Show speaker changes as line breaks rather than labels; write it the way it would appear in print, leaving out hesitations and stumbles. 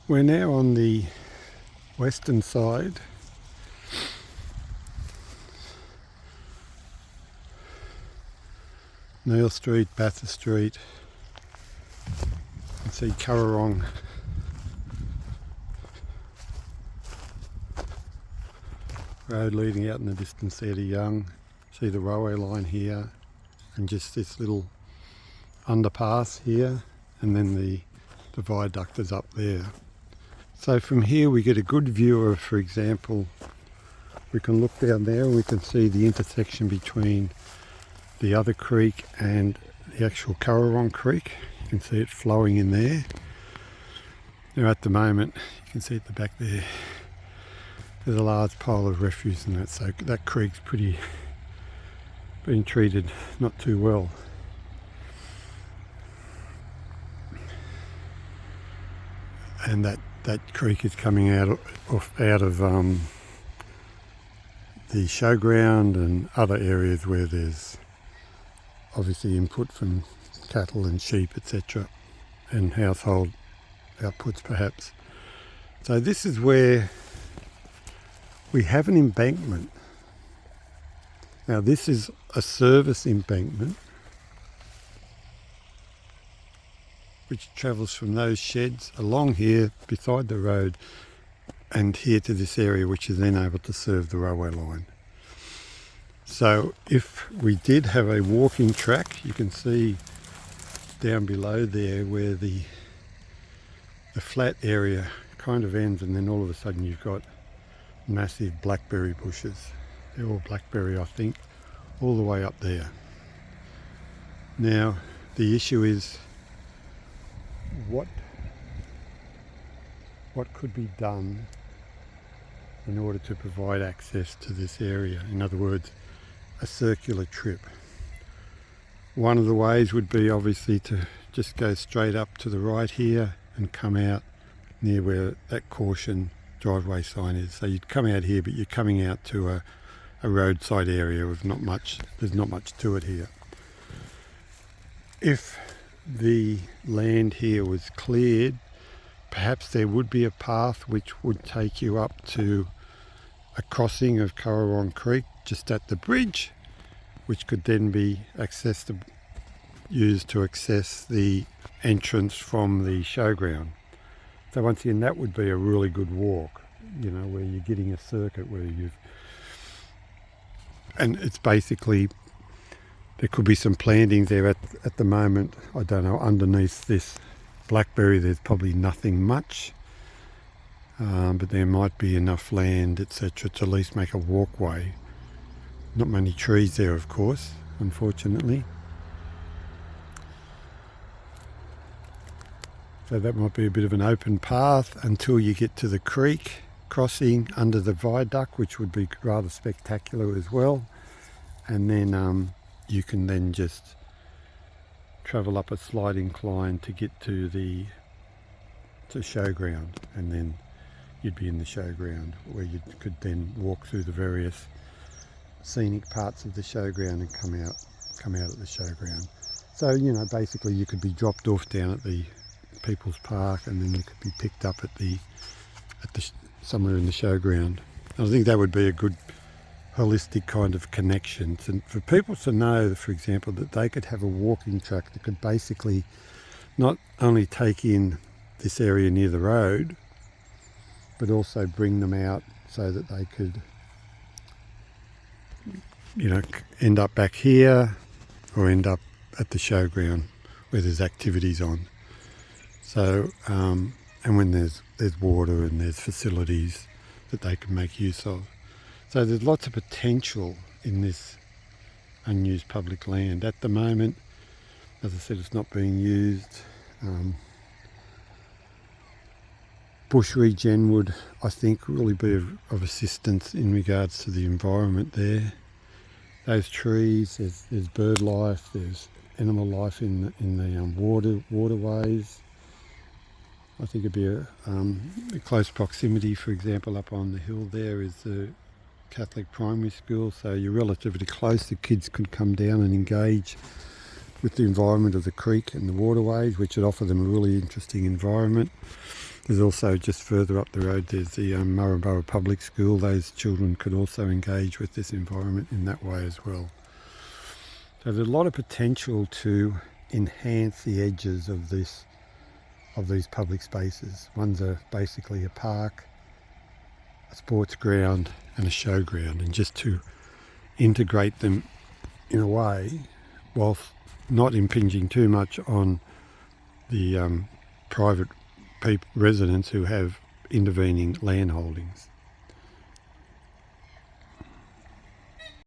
We're now on the western side. Neil Street, Bathurst Street. You can see Currawong Road leading out in the distance there to Young. See the railway line here, and just this little underpass here, and then the viaduct is up there. So from here we get a good view of, for example, we can look down there and we can see the intersection between the other creek and the actual Currawong Creek. You can see it flowing in there. Now at the moment, you can see at the back there, there's a large pile of refuse and that, so that creek's being treated not too well. And that creek is coming out of the showground and other areas where there's obviously input from cattle and sheep, etc., and household outputs perhaps. So this is where we have an embankment. Now this is a service embankment which travels from those sheds along here beside the road and here to this area, which is then able to serve the railway line. So if we did have a walking track, you can see down below there where the flat area kind of ends, and then all of a sudden you've got massive blackberry bushes. They're all blackberry, I think, all the way up there. Now the issue is what could be done in order to provide access to this area. In other words, a circular trip. One of the ways would be obviously to just go straight up to the right here and come out near where that caution driveway sign is. So you'd come out here, but you're coming out to a roadside area with there's not much to it here. If the land here was cleared, perhaps there would be a path which would take you up to a crossing of Currawong Creek just at the bridge, which could then be used to access the entrance from the showground. So once again, that would be a really good walk, you know, where you're getting a circuit where and it's basically, there could be some plantings there at the moment. I don't know, underneath this blackberry there's probably nothing much, but there might be enough land, etc., to at least make a walkway. Not many trees there, of course, unfortunately. So that might be a bit of an open path until you get to the creek crossing under the viaduct, which would be rather spectacular as well. And then you can then just travel up a slight incline to get to the showground, and then you'd be in the showground where you could then walk through the various scenic parts of the showground and come out at the showground. So, you know, basically you could be dropped off down at the People's Park, and then you could be picked up at the somewhere in the showground. I think that would be a good holistic kind of connection, and for people to know, for example, that they could have a walking track that could basically not only take in this area near the road, but also bring them out so that they could, you know, end up back here or end up at the showground where there's activities on. So, and when there's water and there's facilities that they can make use of. So there's lots of potential in this unused public land. At the moment, as I said, it's not being used. Bush regen would, I think, really be of assistance in regards to the environment there. Those trees, there's bird life, there's animal life in the waterways. I think it'd be a close proximity. For example, up on the hill there is the Catholic primary school, so you're relatively close. The kids could come down and engage with the environment of the creek and the waterways, which would offer them a really interesting environment. There's also just further up the road, there's the Murrabburra Public School. Those children could also engage with this environment in that way as well. So there's a lot of potential to enhance the edges of these public spaces. One's basically a park, a sports ground and a showground, and just to integrate them in a way whilst not impinging too much on the private residents who have intervening land holdings.